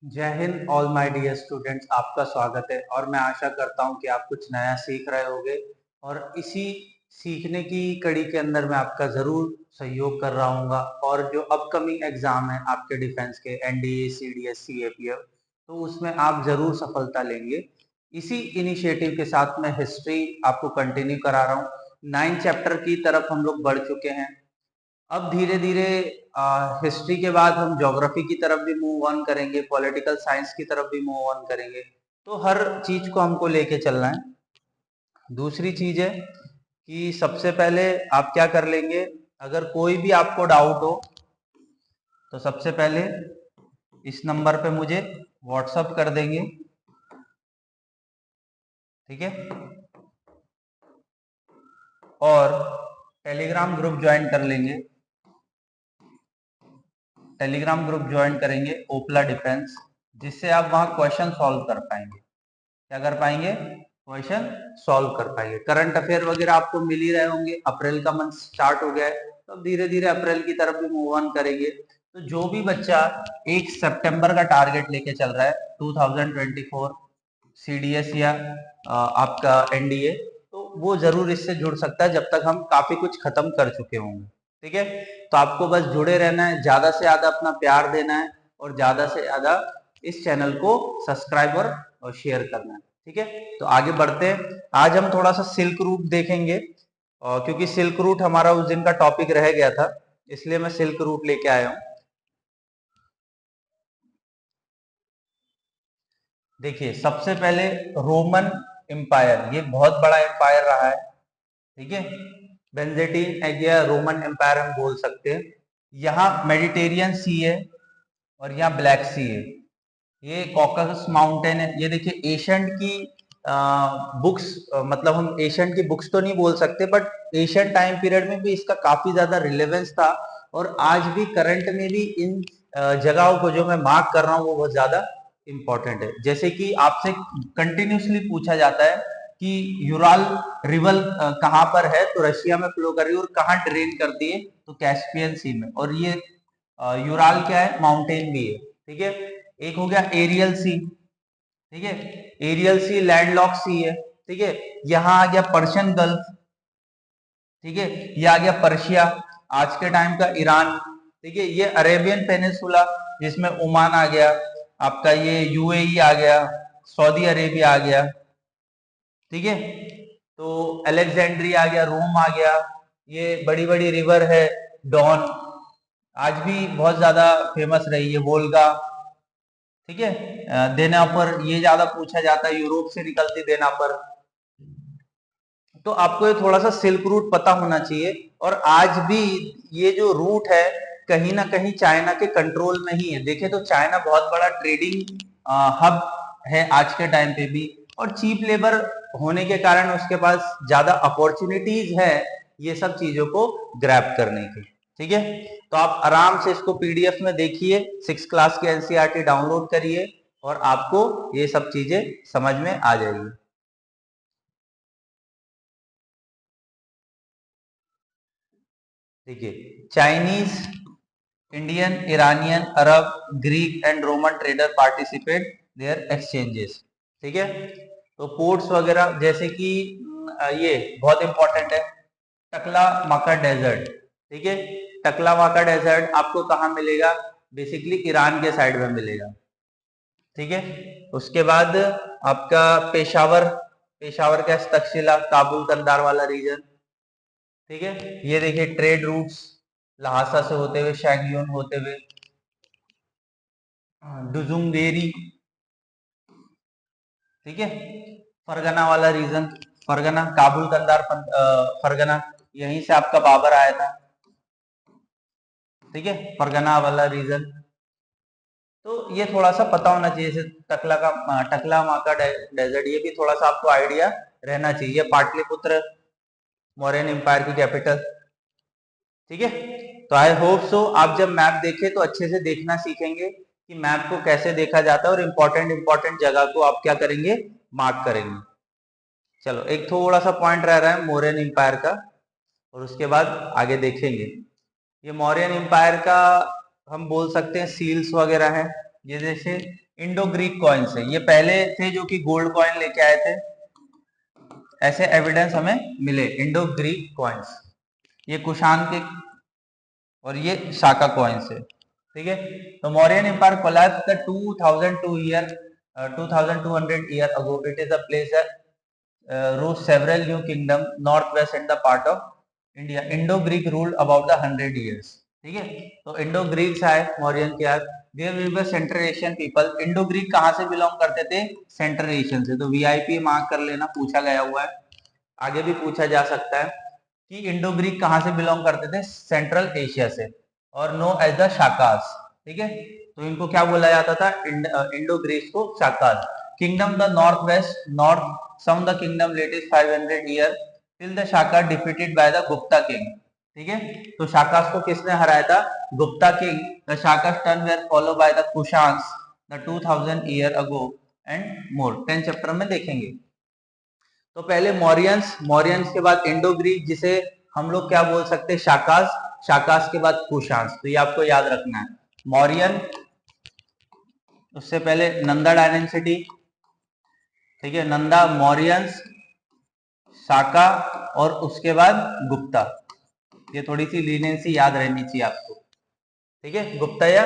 जय Hind all my dear students, आपका स्वागत है। और मैं आशा करता हूं कि आप कुछ नया सीख रहे होंगे और इसी सीखने की कड़ी के अंदर मैं आपका ज़रूर सहयोग कर रहा हूँगा। और जो अपकमिंग एग्ज़ाम है आपके डिफेंस के एनडीए, सीडीएस, सीएपीएफ, तो उसमें आप ज़रूर सफलता लेंगे। इसी इनिशिएटिव के साथ मैं हिस्ट्री आपको कंटिन्यू करा रहा हूँ। 9 चैप्टर की तरफ हम लोग बढ़ चुके हैं। अब धीरे धीरे हिस्ट्री के बाद हम ज्योग्राफी की तरफ भी मूव ऑन करेंगे, पॉलिटिकल साइंस की तरफ भी मूव ऑन करेंगे। तो हर चीज को हमको लेके चलना है। दूसरी चीज है कि सबसे पहले आप क्या कर लेंगे, अगर कोई भी आपको डाउट हो तो सबसे पहले इस नंबर पे मुझे व्हाट्सअप कर देंगे, ठीक है। और टेलीग्राम ग्रुप ज्वाइन कर लेंगे। टेलीग्राम ग्रुप ज्वाइन करेंगे ओपला डिफेंस, जिससे आप वहां क्वेश्चन सॉल्व कर पाएंगे। क्या कर पाएंगे? क्वेश्चन सॉल्व कर पाएंगे। करंट अफेयर वगैरह आपको मिल ही रहे होंगे। अप्रैल का मंथ स्टार्ट हो गया है, तो अब धीरे धीरे अप्रैल की तरफ भी मूव ऑन करेंगे। तो जो भी बच्चा 1 सितंबर का टारगेट लेके चल रहा है 2024 सीडीएस या आपका एनडीए, तो वो जरूर इससे जुड़ सकता है जब तक हम काफी कुछ खत्म कर चुके होंगे, ठीक है। तो आपको बस जुड़े रहना है, ज्यादा से ज्यादा अपना प्यार देना है और ज्यादा से ज्यादा इस चैनल को सब्सक्राइब और शेयर करना है, ठीक है। तो आगे बढ़ते हैं। आज हम थोड़ा सा सिल्क रूट देखेंगे, और क्योंकि सिल्क रूट हमारा उस दिन का टॉपिक रह गया था, इसलिए मैं सिल्क रूट लेके आया हूं। देखिए, सबसे पहले रोमन एम्पायर, ये बहुत बड़ा एम्पायर रहा है, ठीक है। बेंजेटिन एगिया रोमन एम्पायर हम बोल सकते हैं। यहाँ मेडिटेरियन सी है और यहाँ ब्लैक सी है। ये कॉकस माउंटेन है। ये देखिए एशियंट की बुक्स, मतलब हम एशियंट की बुक्स तो नहीं बोल सकते, बट एशियंट टाइम पीरियड में भी इसका काफी ज्यादा रिलेवेंस था। और आज भी करंट में भी इन जगहों को जो मैं मार्क कर रहा हूँ वो बहुत ज्यादा इंपॉर्टेंट है। जैसे कि आपसे कंटिन्यूसली पूछा जाता है कि यूराल रिवर कहाँ पर है, तो रशिया में फ्लो कर रही है। और कहाँ ड्रेन करती है, तो कैस्पियन सी में। और ये यूराल क्या है? माउंटेन भी है, ठीक है। एक हो गया एरियल सी, ठीक है। एरियल सी लैंडलॉक सी है, ठीक है। यहाँ आ गया पर्शियन गल्फ, ठीक है। ये आ गया पर्शिया, आज के टाइम का ईरान, ठीक है। ये अरेबियन पेनिसुला, जिसमें ओमान आ गया, आपका ये यूएई आ गया, सऊदी अरेबिया आ गया, ठीक है। तो अलेक्जेंड्रिया आ गया, रोम आ गया। ये बड़ी बड़ी रिवर है, डॉन आज भी बहुत ज्यादा फेमस रही है, वोल्गा, ठीक है। देना पर ये ज्यादा पूछा जाता है, यूरोप से निकलती देना पर। तो आपको ये थोड़ा सा सिल्क रूट पता होना चाहिए। और आज भी ये जो रूट है कहीं ना कहीं चाइना के कंट्रोल में ही है। देखे तो चाइना बहुत बड़ा ट्रेडिंग हब है आज के टाइम पे भी, और चीप लेबर होने के कारण उसके पास ज्यादा अपॉर्चुनिटीज है ये सब चीजों को ग्रैब करने की, ठीक है। तो आप आराम से इसको पीडीएफ में देखिए, 6 क्लास के एनसीईआरटी डाउनलोड करिए और आपको ये सब चीजें समझ में आ जाएगी। देखिए, Chinese, Indian, Iranian, Arab, Greek and Roman trader participate their exchanges, ठीक है। तो पोर्ट्स वगैरह जैसे कि ये बहुत इंपॉर्टेंट है, टकला माका डेजर्ट, ठीक है। टकला माका डेजर्ट आपको कहाँ मिलेगा? बेसिकली ईरान के साइड में मिलेगा, ठीक है। उसके बाद आपका पेशावर, पेशावर का तक्षशिला, काबुल कंधार वाला रीजन, ठीक है। ये देखिए ट्रेड रूट्स, लहासा से होते हुए शैंगयून होते हुए डुजुंगेरी, ठीक है। फरगना वाला रीजन, फरगना काबुल कंधार फरगना, यहीं से आपका बाबर आया था, ठीक है। फरगना वाला रीजन, तो ये थोड़ा सा पता होना चाहिए। जैसे टकला माका डेजर्ट, ये भी थोड़ा सा आपको आइडिया रहना चाहिए। पाटलिपुत्र मौर्यन एम्पायर की कैपिटल, ठीक है। तो आई होप सो आप जब मैप देखें तो अच्छे से देखना सीखेंगे कि मैप को कैसे देखा जाता है, और इम्पोर्टेंट इम्पोर्टेंट जगह को आप क्या करेंगे? मार्क करेंगे। चलो, एक थोड़ा सा पॉइंट रह रहा है मौर्यन एम्पायर का, और उसके बाद आगे देखेंगे। ये मौर्यन एम्पायर का हम बोल सकते हैं सील्स वगैरह है, ये जैसे इंडो ग्रीक कॉइन्स है, ये पहले थे जो कि गोल्ड कॉइन लेके आए थे, ऐसे एविडेंस हमें मिले इंडो ग्रीक कॉइन्स। ये कुषाण के और ये शाका कॉइन्स है, ठीक है। तो Mauryan empire collapse the 2200 year ago. It is a place rose several new kingdom northwest and the part of India. Indo Greek ruled about the 100 years, ठीक है। तो इंडो ग्रीक्स आए मौर्यन के बाद, there will be central Asian people. Indo Greek कहाँ से belong करते थे? सेंट्रल एशियन से। तो वीआईपी मार्क कर लेना, पूछा गया हुआ है, आगे भी पूछा जा सकता है कि इंडो ग्रीक कहाँ से बिलोंग करते थे? सेंट्रल एशिया से, और नो एज द शाकास, ठीक है। तो इनको क्या बोला जाता था? इंडो ग्रीक को Shakas. Kingdom the north west, north some the kingdom latest 500 year till the Shaka defeated by the Gupta king, ठीक है। तो शाकास को किसने हराया था? Gupta king. the Shakas turn were followed by the Kushans the 2000 year ago and more। 10 chapter में देखेंगे। तो पहले मौर्यंस, मौर्यंस के बाद इंडो ग्रीक, जिसे हम लोग क्या बोल सकते हैं? शाकास। शाकास के बाद कुशांस। तो ये आपको याद रखना है। मौर्यन, उससे पहले नंदा डायनेसिटी, ठीक है, नंदा, मौर्यंस, शाका और उसके बाद गुप्ता। ये थोड़ी सी लीनियंसी याद रहनी चाहिए आपको, ठीक है। गुप्ता या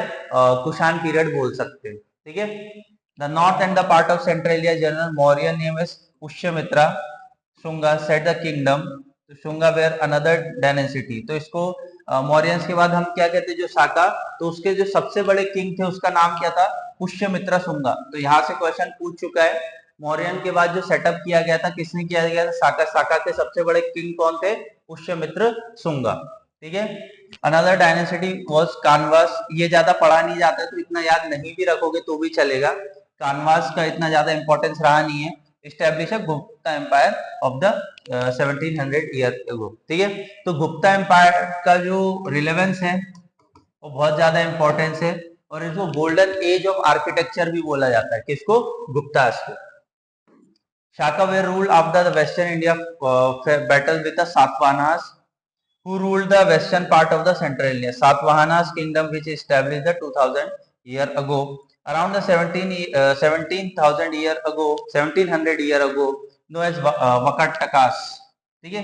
कुषाण पीरियड बोल सकते हैं, ठीक है। The north and the part of central Asia general Mauryan name is Pushyamitra Shunga set the kingdom. तो शुंगा वेयर अनदर डायनेसिटी। तो इसको मौर्यंस के बाद हम क्या कहते हैं? जो शाका, तो उसके जो सबसे बड़े किंग थे उसका नाम क्या था? पुष्यमित्रा शुंगा। तो यहाँ से क्वेश्चन पूछ चुका है। मौर्यन के बाद जो सेटअप किया गया था, किसने किया गया था? शाका। शाका के सबसे बड़े किंग कौन थे? पुष्यमित्र शुंगा, ठीक है। Another dynasty was Kanvas. ये ज्यादा पढ़ा नहीं जाता है, तो इतना याद नहीं भी रखोगे तो भी चलेगा। कानवास का इतना ज्यादा इंपॉर्टेंस रहा नहीं है। Establish Gupta empire of the 1700 year ago, ठीक है। तो गुप्ता एम्पायर का जो रिलेवेंस है वो बहुत ज्यादा इंपॉर्टेंस है, और इसको गोल्डन एज ऑफ आर्किटेक्चर भी बोला जाता है। किसको? गुप्तास को। Shaka were ruled after the Western India battle with the Satavahanas, who ruled the western part of the Central India. Satavahanas kingdom, which established the 2000 year ago, around the 17,000 year ago, 1700 year ago, known as Vakatakas, ठीक है।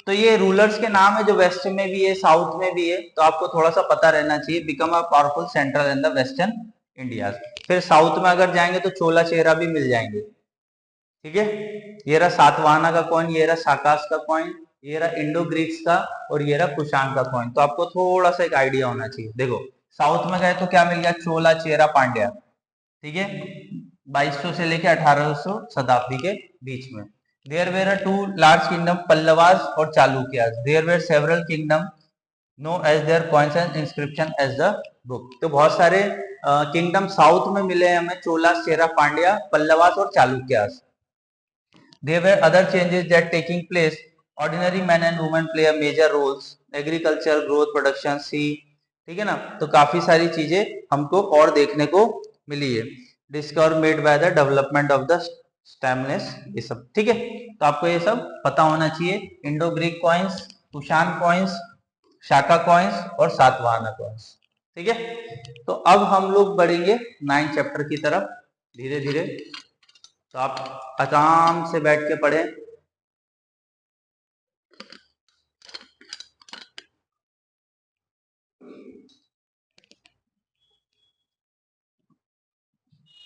तो ये rulers के नाम है, जो waste में भी है, साउथ में भी है, तो आपको थोड़ा सा पता रहना चाहिए। Become a powerful central in the western India. फिर साउथ में अगर जाएंगे तो चोला चेहरा भी मिल जाएंगे, ठीक है। ये रहा सातवाहना का कॉइन, ये रहा शाकास का कॉइन, ये रहा इंडो ग्रीक्स का, और ये रहा कुषाण का कॉइन। तो आपको थोड़ा सा एक आइडिया होना चाहिए। देखो साउथ में गए तो क्या मिल गया? चोला, चेरा, पांड्या, ठीक है। 2200 से लेके 1800 शताब्दी के बीच में। There were two large kingdom, Pallavas और Chalukyas. There were several kingdom known as their coins and inscription as the book. तो बहुत सारे किंगडम साउथ में मिले हैं हमें, चोला, चेरा, पांड्या, पल्लवास और Chalukyas. There were other changes that taking place. Ordinary men and women play a major roles. Agriculture, growth, production, sea, ठीक है ना। तो काफी सारी चीजें हमको और देखने को मिली है। Discover made by the development of the stemless, ये सब, ठीक है। तो आपको ये सब पता होना चाहिए। Indo Greek coins, Kushan coins, Shaka coins और सातवाहना कॉइन्स, ठीक है। तो अब हम लोग बढ़ेंगे 9 चैप्टर की तरफ धीरे धीरे। तो आप आराम से बैठ के पढ़ें।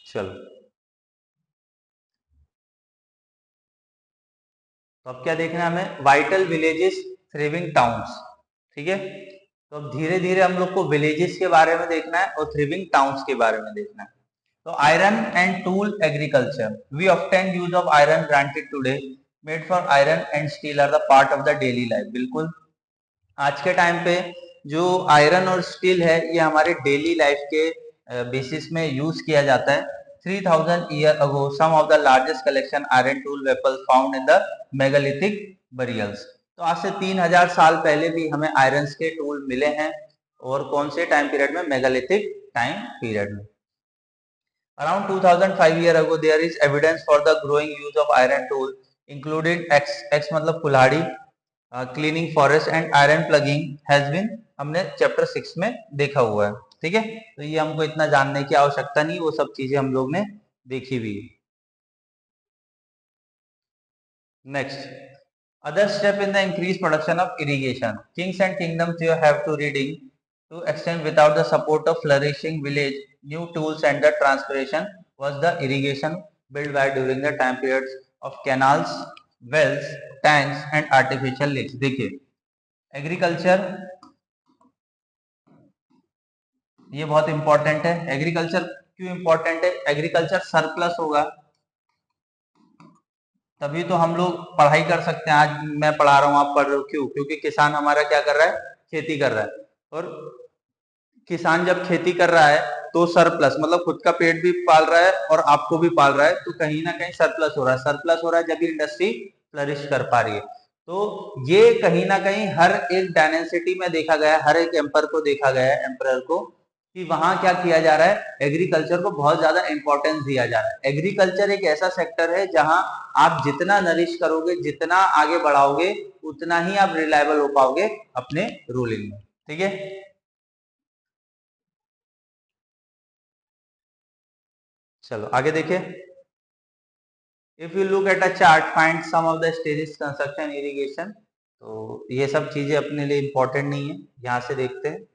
चलो, तो अब क्या देखना है हमें? वाइटल विलेजेस, थ्रिविंग टाउन्स, ठीक है। तो अब धीरे धीरे हम लोग को विलेजेस के बारे में देखना है और थ्रिविंग टाउन्स के बारे में देखना है। तो iron and tool agriculture, we often use of iron granted today made for iron and steel are the part of the daily life. बिल्कुल, आज के टाइम पे जो आयरन और स्टील है ये हमारे डेली लाइफ के बेसिस में यूज किया जाता है। 3000 year ago, some of the largest collection iron tool weapons found in the megalithic burials। तो आज से 3000 साल पहले भी हमें आयरन के टूल मिले हैं, और कौन से टाइम पीरियड में? मेगालिथिक टाइम पीरियड में। Around 2005 year ago, there is evidence for the growing use of iron tool, including X मतलब कुल्हाड़ी, cleaning forest and iron plugging has been, हमने चैप्टर 6 में देखा हुआ है। ठीक है, तो ये हमको इतना जानने की आवश्यकता नहीं, वो सब चीजें हम लोग ने देखी भी है। Next, other step in the increased production of irrigation. Kings and kingdoms you have to reading to extend without the support of flourishing village. New tools and the transpiration was the irrigation built by during the time periods of canals, wells, tanks and artificial lakes. देखिए, agriculture ये बहुत important है। Agriculture क्यों important है? Agriculture surplus होगा तभी तो हम लोग पढ़ाई कर सकते हैं। आज मैं पढ़ा रहा हूँ, आप पढ़ रहे हो, क्यों? क्योंकि किसान हमारा क्या कर रहा है? खेती कर रहा है। और किसान जब खेती कर रहा है तो सरप्लस मतलब खुद का पेट भी पाल रहा है और आपको भी पाल रहा है, तो कहीं ना कहीं सरप्लस हो रहा है। सरप्लस हो रहा है जब इंडस्ट्री फ्लरिश कर पा रही है। तो ये कहीं ना कहीं हर एक डायनेसिटी में देखा गया है, हर एक एम्पर को देखा गया है, एम्पर को, कि वहां क्या किया जा रहा है? एग्रीकल्चर को बहुत ज्यादा इंपॉर्टेंस दिया जा रहा है। एग्रीकल्चर एक ऐसा सेक्टर है जहां आप जितना नरिश करोगे, जितना आगे बढ़ाओगे, उतना ही आप रिलायबल हो पाओगे अपने रूलिंग में। ठीक है, चलो आगे देखिए। If you look at a chart, find some of the stages construction irrigation. तो ये सब चीजें अपने लिए इंपॉर्टेंट नहीं है, यहां से देखते हैं।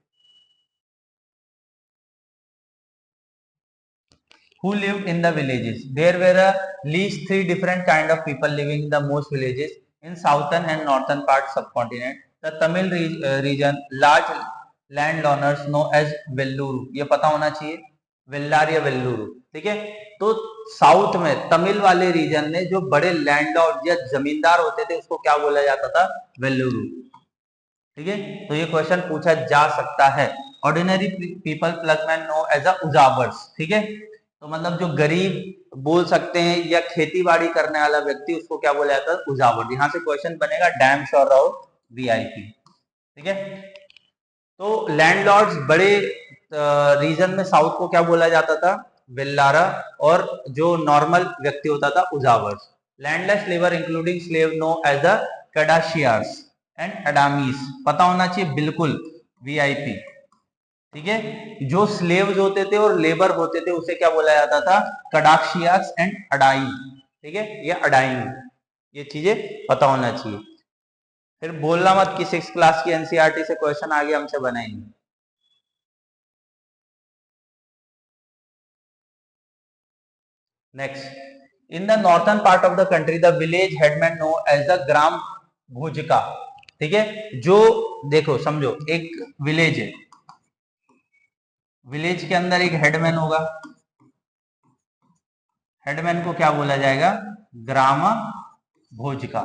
Who lived in the villages? There were at least three different kind of people living in the most villages in southern and northern parts subcontinent. The Tamil region, large landowners known as Velluru. ये पता होना चाहिए, वेल्लार या वेल्लूरू। ठीक है, तो south में तमिल वाले रीजन में जो बड़े लैंड या जमींदार होते थे उसको क्या बोला जाता था? वेल्लूरू। ठीक है, तो ये क्वेश्चन पूछा जा सकता है। Ordinary people ploughman known as a uzhavars. ठीक है, तो मतलब जो गरीब बोल सकते हैं या खेती बाड़ी करने वाला व्यक्ति, उसको क्या बोला जाता है? उजावर। यहां से क्वेश्चन बनेगा, डैम श्योर रहो, वीआईपी। ठीक है, तो लैंडलॉर्ड्स बड़े रीजन में साउथ को क्या बोला जाता था? वेल्लारा। और जो नॉर्मल व्यक्ति होता था, uzhavars. Landless labour including slave known as the kadaisiyars and adimais. पता होना चाहिए, बिल्कुल, वीआईपी। ठीक है, जो स्लेव्स होते थे और लेबर होते थे उसे क्या बोला जाता था? कडाक्शियास एंड अडाई। ठीक है, ये अडाई, ये चीजें पता होना चाहिए। फिर बोलना मत कि 6th क्लास की एनसीईआरटी से क्वेश्चन आगे हमसे बनाएंगे। Next, in the northern part of the country the village headman known as the grama bhojaka. ठीक है, जो देखो समझो, एक विलेज है, विलेज के अंदर एक हेडमैन होगा। हेडमैन को क्या बोला जाएगा? ग्राम भोजिका।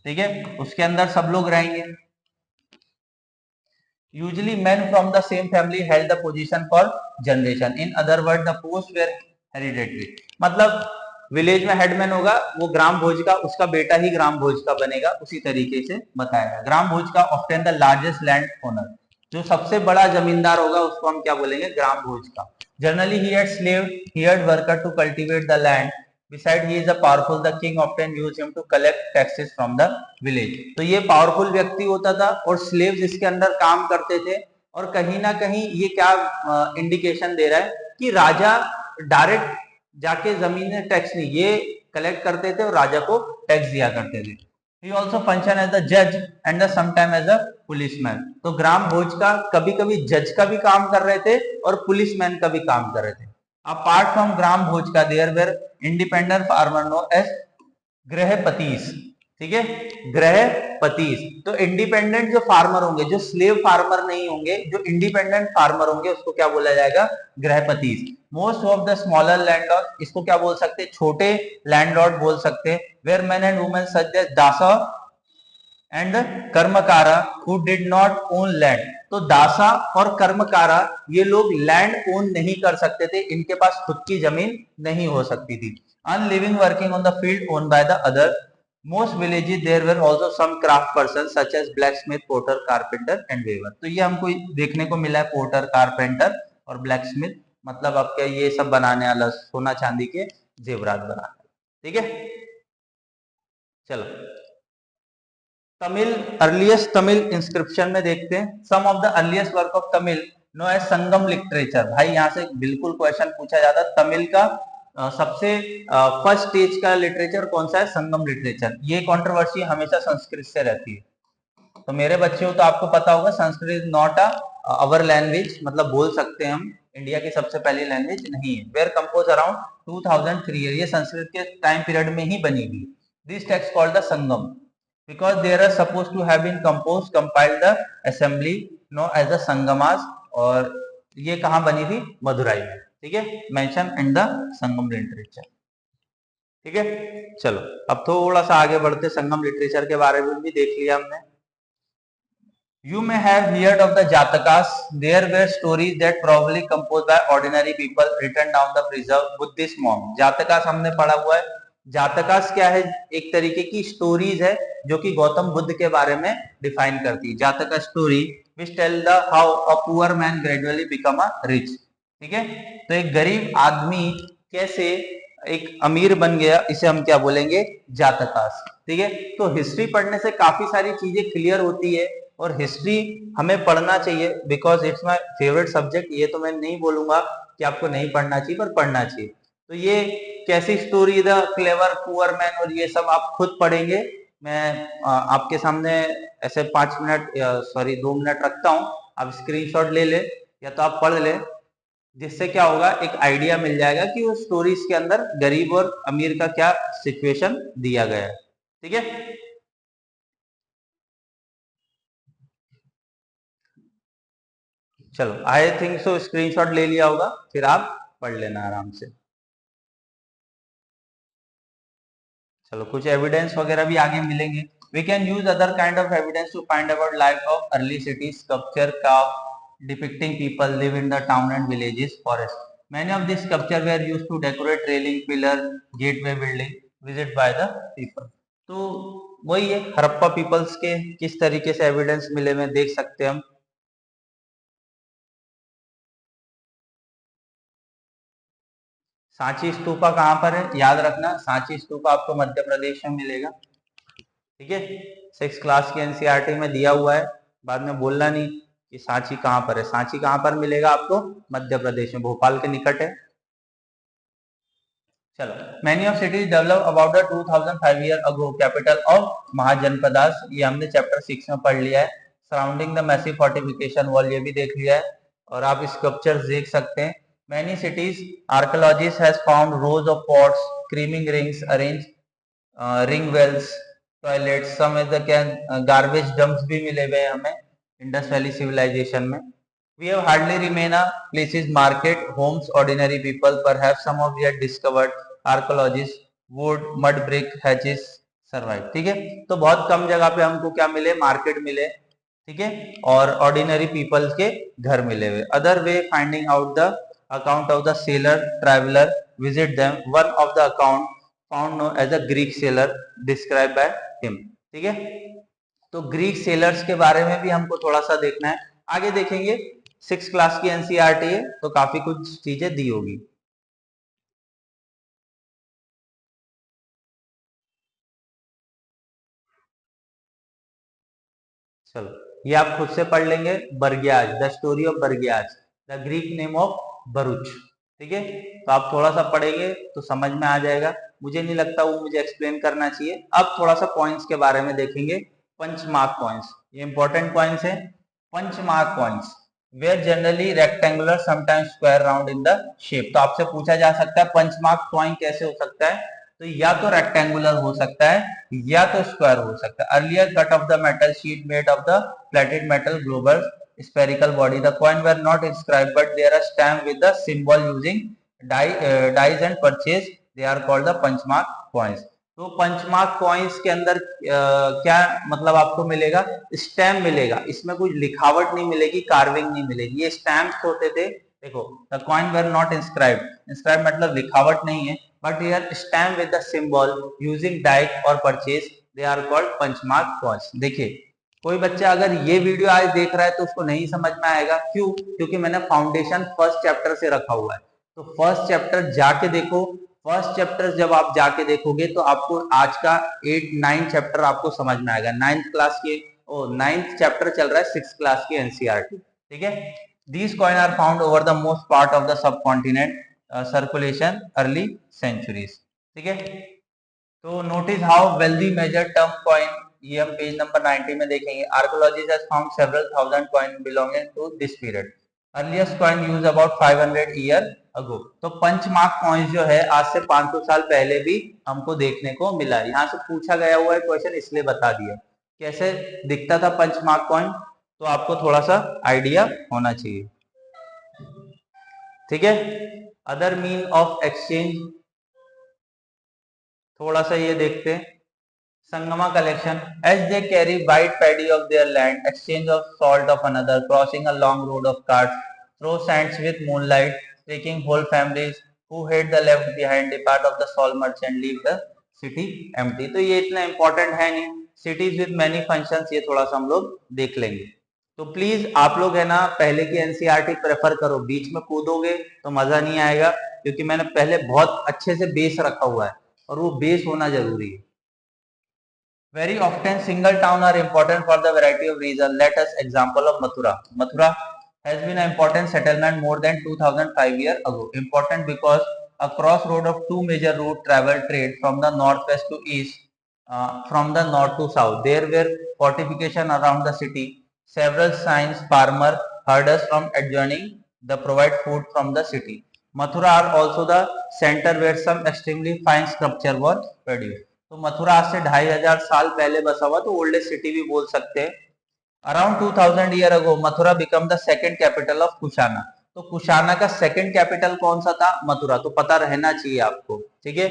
ठीक है, उसके अंदर सब लोग रहेंगे। Usually men from the same family held the position for generation. In other words, the posts were hereditary. मतलब विलेज में हेडमैन होगा, वो ग्राम भोज का, उसका बेटा ही ग्राम भोज का बनेगा, उसी तरीके से बताया। ग्राम भोज का often the largest land owner, जो सबसे बड़ा जमींदार होगा उसको हम क्या बोलेंगे? ग्राम भोज का। Generally he had slave, he had worker to cultivate the land. Besides he is a powerful, the king often used him to collect taxes from the village. तो ये पावरफुल व्यक्ति होता था और स्लेव्स इसके अंदर काम करते थे। और कहीं ना कहीं ये क्या इंडिकेशन दे रहा है? कि राजा डायरेक्ट जाके जमीन में टैक्स नहीं, ये कलेक्ट करते थे और राजा को टैक्स दिया करते थे। He also functioned as the judge and sometime as a policeman. तो ग्राम भोज का कभी कभी जज का भी काम कर रहे थे और पुलिसमैन का भी काम कर रहे थे। अपार्ट फ्रॉम ग्राम भोज का there were independent farmer known as grihapatis. ठीक है, गृहपतीस। तो इंडिपेंडेंट जो फार्मर होंगे, जो स्लेव फार्मर नहीं होंगे, जो इंडिपेंडेंट फार्मर होंगे, उसको क्या बोला जाएगा? Grihapatis. Most of the smaller landlord, इसको क्या बोल सकते हैं? छोटे लैंडलॉर्ड बोल सकते हैं। Where men and women such as dasa and karmakara who did not own land. तो दासा और कर्मकारा ये लोग लैंड ओन नहीं कर सकते थे, इनके पास खुद की जमीन नहीं हो सकती थी। Earn living working on the field own by the other. Most villages there were also some craft person such as blacksmith, porter, carpenter and weaver. तो ये हमको देखने को मिला है, पोर्टर, कारपेंटर और ब्लैकस्मिथ, मतलब आपके ये सब बनाने वाला, सोना चांदी के जेवरात बनाने। ठीक है, चलो तमिल अर्लिएस्ट तमिल इंस्क्रिप्शन में देखते हैं। Some of the earliest work of Tamil known as Sangam literature. भाई यहाँ से बिल्कुल क्वेश्चन पूछा जाता है, तमिल का सबसे फर्स्ट स्टेज का लिटरेचर कौन सा है? संगम लिटरेचर। ये कंट्रोवर्सी हमेशा संस्कृत से रहती है। तो मेरे बच्चे हो तो आपको पता होगा संस्कृत नॉट अवर लैंग्वेज, मतलब बोल सकते हैं हम इंडिया की सबसे पहली लैंग्वेज नहीं है। वेयर कंपोज अराउंड 2003 ये संस्कृत के टाइम पीरियड में ही बनी हुई। This text called the Sangam because there are suppose to have been compose compiled the assembly known as the Sangams. और ये कहाँ बनी थी? मदुराई में। ठीक है, mention in the Sangam literature. ठीक है, चलो अब थोड़ा सा आगे बढ़ते, संगम लिटरेचर के बारे में भी देख लिया हमने। You may have heard of the Jatakas. There were stories that probably composed by ordinary people written down the preserved Buddhist monks. जातकास हमने पढ़ा हुआ है। जातकास क्या है? एक तरीके की स्टोरीज है जो कि गौतम बुद्ध के बारे में डिफाइन करती है। Jataka story which tell the how a poor man gradually become a rich. ठीक है, तो एक गरीब आदमी कैसे एक अमीर बन गया, इसे हम क्या बोलेंगे? जातकास। ठीक है, तो हिस्ट्री पढ़ने से काफी सारी चीजें क्लियर होती है और हिस्ट्री हमें पढ़ना चाहिए because it's my favourite subject. ये तो मैं नहीं बोलूंगा कि आपको नहीं पढ़ना चाहिए, पर पढ़ना चाहिए। तो ये कैसी story, the clever poor man, और ये सब आप खुद पढ़ेंगे। मैं आपके सामने ऐसे 5 मिनट सॉरी 2 मिनट रखता हूँ, आप स्क्रीनशॉट ले ले या तो आप पढ़ ले, जिससे क्या होगा एक आइडिया मिल जाएगा कि वो स्टोरीज के अंदर गरीब और अमीर का क्या सिचुएशन दिया गया है। ठीक है, चलो आई थिंक सो स्क्रीनशॉट ले लिया होगा, फिर आप पढ़ लेना आराम से। चलो कुछ एविडेंस वगैरह भी आगे मिलेंगे। We can use other kind of evidence to find about life of early cities. Sculpture का depicting people live in the town and villages forest. Many of this sculpture were use to decorate railing pillar gateway building visit by the people. तो वही है Harappa peoples के किस तरीके से evidence मिले में देख सकते हैं हम। सांची स्तूपा कहाँ पर है? याद रखना सांची स्तूपा आपको मध्य प्रदेश में मिलेगा। ठीक है, 6 क्लास की एनसीईआरटी में दिया हुआ है, बाद में बोलना नहीं कि सांची कहाँ पर है। सांची कहाँ पर मिलेगा आपको? मध्य प्रदेश में, भोपाल के निकट है। चलो, many of cities develop about the 2005 year ago capital of mahajanapadas, ये हमने चैप्टर 6 में पढ़ लिया है। Surrounding the massive fortification wall, ये भी देख लिया है और आप स्कल्पचर्स देख सकते हैं। Many cities archaeologist has found rows of pots, creaming rings arrange, ring wells, toilet, some is the can garbage dumps भी मिले हुए हैं हमें इंडस वैली सिविलाइजेशन में। We have hardly remain a places, market, homes, ordinary people. Perhaps some of we had discovered archaeologists, wood, mud brick, hatches survive. ठीक है, तो बहुत कम जगह पे हमको क्या मिले? मार्केट मिले। ठीक है, और ऑर्डिनरी पीपल्स के घर मिले हुए। Other way finding out the account of the sailor traveller visit them, one of the account found as a Greek sailor describe by him. ठीक है, तो ग्रीक सेलर्स के बारे में भी हमको थोड़ा सा देखना है, आगे देखेंगे। 6 क्लास की एनसीईआरटी है तो काफी कुछ चीजें दी होगी। चलो ये आप खुद से पढ़ लेंगे। Barygaza, the story of Barygaza, the Greek name of Bharuch. ठीक है, तो आप थोड़ा सा पढ़ेंगे तो समझ में आ जाएगा। मुझे नहीं लगता वो मुझे एक्सप्लेन करना चाहिए। अब थोड़ा सा पॉइंट्स के बारे में देखेंगे। पंच मार्क पॉइंट्स, ये इंपॉर्टेंट पॉइंट्स है। Punch mark points where generally rectangular sometimes square round in the shape. तो आपसे पूछा जा सकता है पंच मार्क पॉइंट कैसे हो सकता है? तो या तो रेक्टेंगुलर हो सकता है या तो स्क्वायर हो सकता है। Earlier cut off the metal sheet made of the plated metal global spherical body, the coin were not inscribed but they are stamped with the symbol using dies and purchase, they are called the punch mark coins। तो punch mark coins के अंदर क्या मतलब आपको मिलेगा? Stamp मिलेगा, इसमें कुछ लिखावट नहीं मिलेगी, कार्विंग नहीं मिलेगी, ये स्टैम्प्स होते थे। देखो, the coin were not inscribed, inscribe मतलब लिखावट नहीं है, but here stamp with the symbol using dies और punches, they are called punch marked coins. देखिए, कोई बच्चा अगर ये वीडियो आज देख रहा है तो उसको नहीं समझ में आएगा, क्यों? क्योंकि मैंने फाउंडेशन फर्स्ट चैप्टर से रखा हुआ है। तो फर्स्ट चैप्टर जाके देखो, फर्स्ट चैप्टर जब आप जाके देखोगे तो आपको आज का 8 9 चैप्टर आपको समझ में आएगा। 9th क्लास के 9th चैप्टर चल रहा है 6th क्लास की एनसीईआरटी। ठीक है, These coins are found over the most part of the subcontinent circulation early centuries. ठीक है, तो notice how wealthy major term coin, ये हम पेज नंबर 90 में देखेंगे. Archaeologist has found several thousand coin belonging to this period. Earliest coin use about 500 year ago. तो punch mark coin जो है आज से 500 साल पहले भी हमको देखने को मिला. यहाँ से पूछा गया हुआ है क्वेश्चन, इसलिए बता दिया कैसे दिखता था पंचमार्क कॉइन, तो आपको थोड़ा सा आइडिया होना चाहिए. ठीक है, अदर मीन ऑफ एक्सचेंज थोड़ा सा ये देखते हैं. Sangam collection, as they carry white paddy of their land, exchange of salt of another, crossing a long road of carts, through sands with moonlight, taking whole families who had the left behind, depart of the salt merchant, leave the city empty. तो ये इतना important है नहीं. Cities with many functions, ये थोड़ा सा हम लोग देख लेंगे. तो प्लीज आप लोग है ना पहले की एनसीईआरटी प्रेफर करो. बीच में कूदोगे तो मजा नहीं आएगा, क्योंकि मैंने पहले बहुत अच्छे से बेस रखा हुआ है और वो बेस होना जरूरी है. Very often single town are important for the variety of reason. Let us example of Mathura. Mathura has been an important settlement more than 2005 years ago. Important because a crossroad of two major route travel trade from the northwest to east, from the north to south. There were fortification around the city. Several signs farmer herders from adjoining the provide food from the city. Mathura are also the center where some extremely fine sculpture were produced. तो मथुरा आज से 2500 साल पहले बसा हुआ, तो oldest city भी बोल सकते हैं. Around 2000 year ago Mathura become the second capital of Kushana. तो कुशाना का सेकंड कैपिटल कौन सा था? मथुरा. तो पता रहना चाहिए आपको. ठीक है,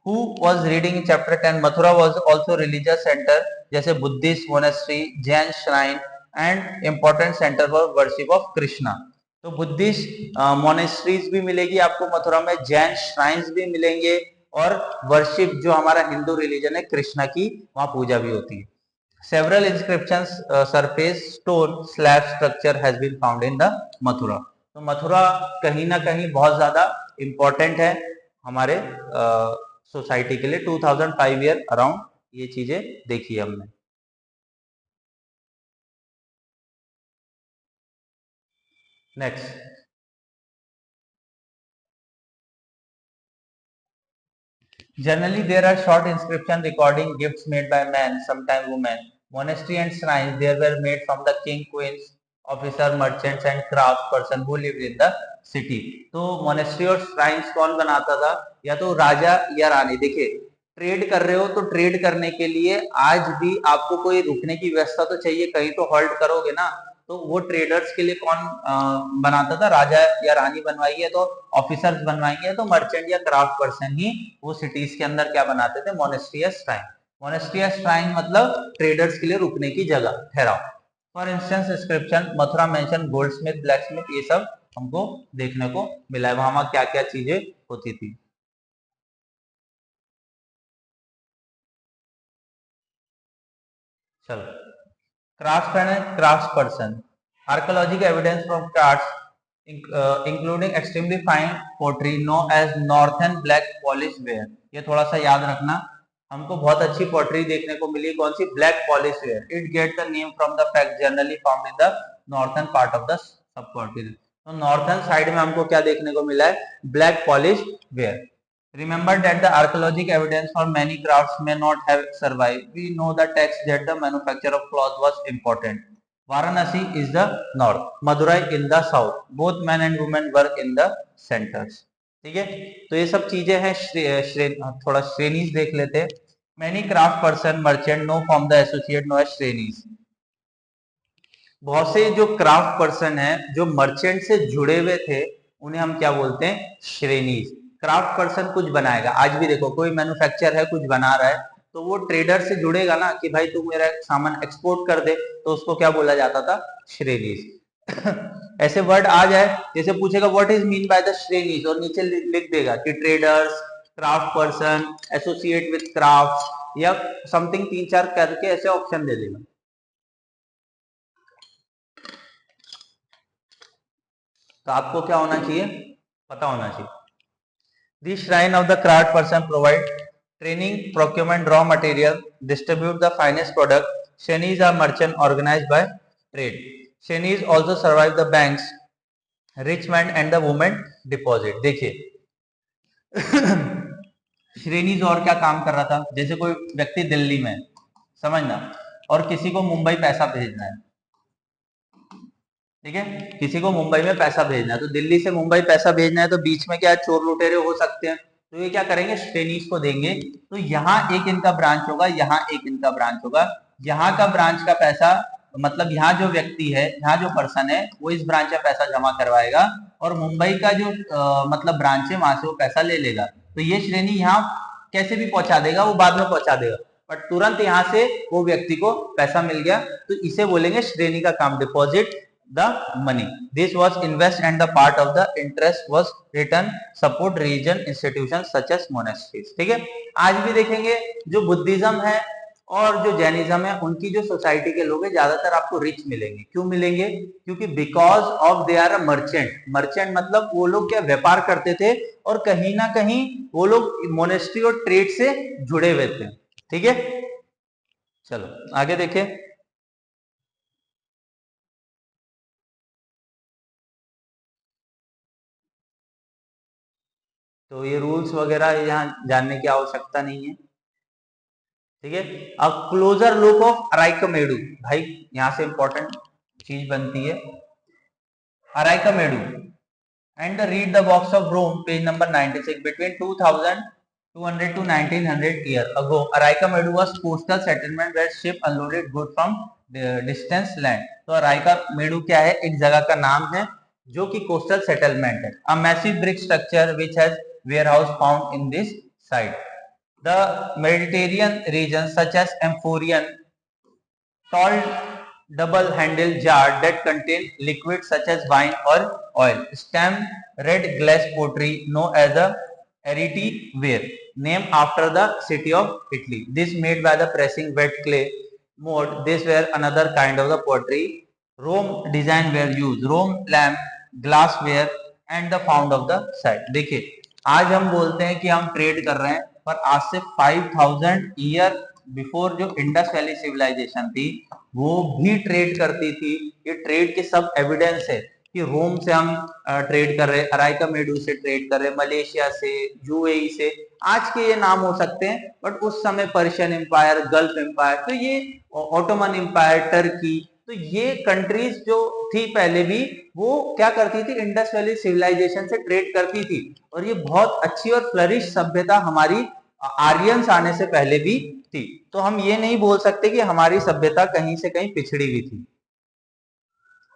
who was reading in chapter 10, Mathura was also religious centre, जैसे Buddhist monastery, Jain shrine and important centre for worship of Krishna. तो बुद्धिस्ट मोनेस्ट्रीज भी मिलेगी आपको मथुरा में, जैन श्राइन्स भी मिलेंगे, और वर्शिप जो हमारा हिंदू रिलीजन है कृष्णा की, वहां पूजा भी होती है. Several inscriptions surface stone slab structure has been found in the Mathura. तो मथुरा कहीं ना कहीं बहुत ज्यादा इंपॉर्टेंट है हमारे सोसाइटी के लिए. 2005 ईयर अराउंड ये चीजें देखी हमने. Next, generally there are short inscription recording gifts made by men, sometimes women. Monastery and shrines there were made from the king, queens, officer, merchants and crafts person who lived in the city. तो monastery और shrines कौन बनाता था? या तो राजा या रानी. देखिए, trade कर रहे हो तो ट्रेड करने के लिए आज भी आपको कोई रुकने की व्यवस्था तो चाहिए, कहीं तो हॉल्ट करोगे ना. तो वो ट्रेडर्स के लिए कौन बनाता था? राजा या रानी बनवाई है तो ऑफिसर्स बनवाएंगे, तो मर्चेंट या क्राफ्ट पर्सन ही वो सिटीज के अंदर क्या बनाते थे? मोनेस्ट्री या श्राइन. मोनेस्ट्री या श्राइन मतलब ट्रेडर्स के लिए रुकने की जगह, ठहराव. For instance inscription Mathura mention gold Smith, black Smith, ये सब हमको देखने को मिला है. वहां क्या क्या चीजें होती थी. चलो, craftsman and craftsperson. Archaeological evidence from crafts, including extremely fine pottery known as northern black polish ware. ये थोड़ा सा याद रखना, हमको बहुत अच्छी पॉटरी देखने को मिली. कौन सी? Black polish ware. It get the name from the fact generally found in the northern part of the subcontinent. तो नॉर्थन साइड में हमको क्या देखने को मिला है? Black polish ware. Remember that the archaeological evidence for many crafts may not have survived. We know the text that the manufacture of cloth was important. Varanasi is the north, Madurai in the south. Both men and women work in the centers. ठीक है, तो ये सब चीजें हैं. थोड़ा श्रेणीज देख लेते हैं. Many craft person, merchant, no form the associate no as श्रेणीज. बहुत से जो क्राफ्ट पर्सन है जो मर्चेंट से जुड़े हुए थे, उन्हें हम क्या बोलते हैं? श्रेणीज. क्राफ्ट पर्सन कुछ बनाएगा. आज भी देखो, कोई मैन्युफैक्चर है, कुछ बना रहा है, तो वो ट्रेडर से जुड़ेगा ना कि भाई तू मेरा सामान एक्सपोर्ट कर दे, तो उसको क्या बोला जाता था? श्रेणीज. ऐसे वर्ड आ जाए, जैसे पूछेगा what is mean by the श्रेणीज, और नीचे लिख देगा कि traders, craft person, associate with craft, या समथिंग 3-4 करके ऐसे ऑप्शन दे देगा. तो आपको क्या होना चाहिए? पता होना चाहिए. The shrine of the craft person provide training, procurement, raw material, distribute the finest product. Shainis are merchant organized by trade. Shainis also survive the banks rich man and the women deposit. देखिए श्रेणीज और क्या काम कर रहा था, जैसे कोई व्यक्ति दिल्ली में, समझना, और किसी को मुंबई पैसा भेजना है, ठीक है, किसी को मुंबई में पैसा भेजना है, तो दिल्ली से मुंबई पैसा भेजना है, तो बीच में क्या चोर लुटेरे हो सकते हैं, तो ये क्या करेंगे, श्रेणीज को देंगे। तो यहाँ एक इनका ब्रांच होगा, यहाँ एक इनका ब्रांच होगा, यहाँ का ब्रांच का पैसा, मतलब यहाँ जो व्यक्ति है, यहाँ जो पर्सन है, वो इस ब्रांच में पैसा जमा करवाएगा, और मुंबई का जो मतलब ब्रांच है, वहां से वो पैसा ले लेगा। तो ये श्रेणी यहाँ कैसे भी पहुंचा देगा, वो बाद में पहुंचा देगा, बट तुरंत यहाँ से वो व्यक्ति को पैसा मिल गया, तो इसे बोलेंगे श्रेणी का काम, deposit the money. This was invest and the part of the interest was return support religion institutions such as monasteries. ठीक है, आज भी देखेंगे जो बुद्धिज्म है और जो जैनिज्म है, उनकी जो सोसाइटी के लोग हैं ज्यादातर आपको रिच मिलेंगे। क्यों मिलेंगे? क्योंकि because of they are a merchant. Merchant मतलब वो लोग क्या व्यापार करते थे, और कहीं ना कहीं वो लोग मोनेस्ट्री और ट्रेड से जुड़े हुए थे। ठीक है, चलो आगे देखें। तो ये रूल्स वगैरह यहाँ जानने की आवश्यकता नहीं है, ठीक है। अब क्लोजर लुक ऑफ अराइकमेडू, भाई यहाँ से इंपॉर्टेंट चीज बनती है, Arikamedu and read the box of Rome, page number 96, between 2200 to 1900 year ago, Araikamedu was coastal settlement where ship unloaded goods from distance land. तो अराइकामेडू क्या है? एक जगह का नाम है जो कि कोस्टल सेटलमेंट है। A massive brick structure which has warehouse found in this site. The Mediterranean region such as Amphorian, tall double-handled jar that contain liquid such as wine or oil, stamped red glass pottery known as the Arete ware, named after the city of Italy. This made by the pressing wet clay mold. This were another kind of the pottery. Rome design were used. Rome lamp, glassware and the found of the site. देखिए आज हम बोलते हैं कि हम trade कर रहे हैं, पर आज से 5000 ईयर बिफोर जो इंडस वैली सिविलाइजेशन थी वो भी ट्रेड करती थी। ये ट्रेड के सब एविडेंस है कि रोम से हम ट्रेड कर रहे, अराइकामेडू से ट्रेड कर रहे, मलेशिया से, यूएई से। आज के ये नाम हो सकते हैं, बट उस समय पर्शियन एम्पायर, गल्फ एम्पायर, तो ये ऑटोमन एम्पायर, टर्की, तो ये कंट्रीज जो थी पहले भी, वो क्या करती थी, इंडस वैली सिविलाइजेशन से ट्रेड करती थी। और ये बहुत अच्छी और फ्लरिश सभ्यता हमारी आर्यंस आने से पहले भी थी। तो हम ये नहीं बोल सकते कि हमारी सभ्यता कहीं से कहीं पिछड़ी हुई थी।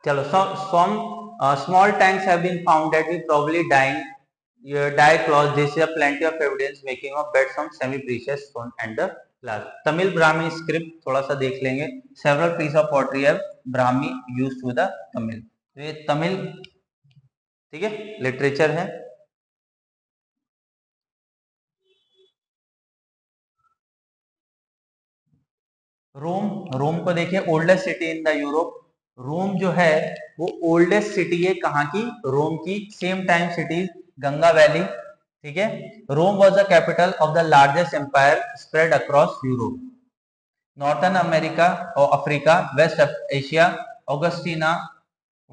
चलो, some small tanks have been found that we probably die clause. This is a plenty of evidence making of beds from semi-precious stone and the glass. Tamil Brahmi script थोड़ा सा देख लेंगे। Several pieces of pottery have Brahmi used to the Tamil. तो ये तमिल, ठीक है, literature है। रोम, Rome को देखिए, oldest city in the Europe. Rome जो है वो ओल्डेस्ट सिटी है कहाँ की? रोम की। Same time cities Ganga valley, ठीक है। Rome was the capital of the largest empire spread across Europe, northern America और अफ्रीका, वेस्ट एशिया। ऑगस्टीना,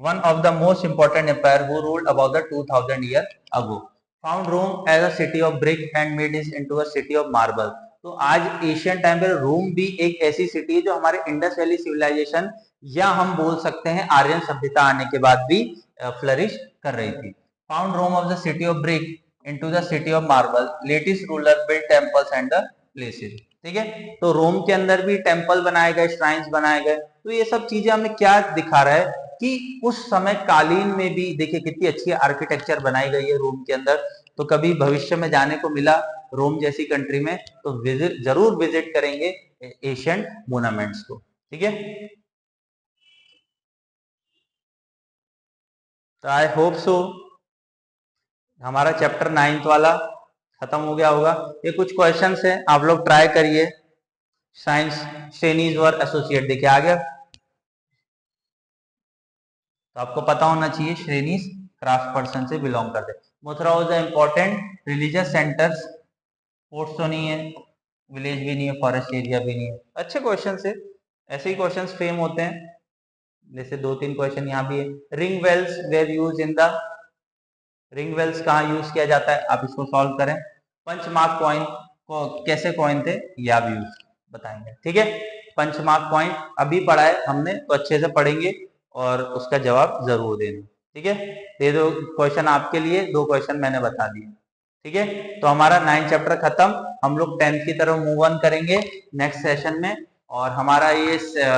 one of the most important empire who ruled about the 2000 year ago, found Rome as a city of brick and made it into a city of marble. तो आज Asian time पर रोम भी एक ऐसी city है जो हमारे इंडस वैली सिविलाइजेशन, या हम बोल सकते हैं आर्यन सभ्यता आने के बाद भी फ्लरिश कर रही थी। Found Rome of the city of brick into the city of marble, latest ruler build temples and the places, ठीक है। तो रोम के अंदर भी टेम्पल बनाए गए, श्राइन्स बनाए गए। तो ये सब चीजें हमें क्या दिखा रहा है कि उस समय कालीन में भी देखिए कितनी अच्छी आर्किटेक्चर बनाई गई है रोम के अंदर। तो कभी भविष्य में जाने को मिला रोम जैसी कंट्री में तो जरूर विजिट करेंगे एशियन मोनामेंट्स को, ठीक है। तो आई होप सो हमारा चैप्टर 9 वाला खत्म हो गया होगा। ये कुछ क्वेश्चंस हैं, आप लोग ट्राई करिए। साइंस श्रेणीज और एसोसिएट देखिए आ गया। तो आपको पता होना चाहिए श्रेणीज क्राफ्ट पर्सन से बिलोंग करते। Mathura was the important religious centres, ports तो नहीं है, विलेज भी नहीं है, फॉरेस्ट एरिया भी नहीं है। अच्छे क्वेश्चन से, ऐसे ही क्वेश्चन फेम होते हैं। जैसे 2-3 क्वेश्चन यहाँ भी है। Ring wells were use in the, ring wells कहाँ यूज किया जाता है, आप इसको सॉल्व करें। पंचमार्क कॉइन को कैसे कॉइन थे, ये आप यूज बताएंगे, ठीक है। पंचमार्क कॉइन अभी पढ़ा है हमने, तो अच्छे से पढ़ेंगे और उसका जवाब जरूर देना, ठीक है। ये 2 क्वेश्चन आपके लिए, 2 क्वेश्चन मैंने बता दिए, ठीक है। तो हमारा 9 चैप्टर खत्म, हम लोग 10th की तरफ मूव ऑन करेंगे नेक्स्ट सेशन में। और हमारा ये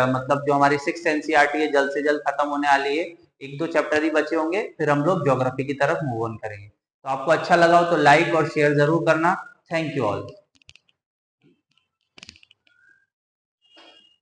मतलब जो हमारी 6th NCERT है जल्द से जल्द खत्म होने वाली है, 1-2 चैप्टर ही बचे होंगे, फिर हम लोग ज्योग्राफी की तरफ मूव ऑन करेंगे। तो आपको अच्छा लगा हो तो लाइक और शेयर जरूर करना। Thank you all.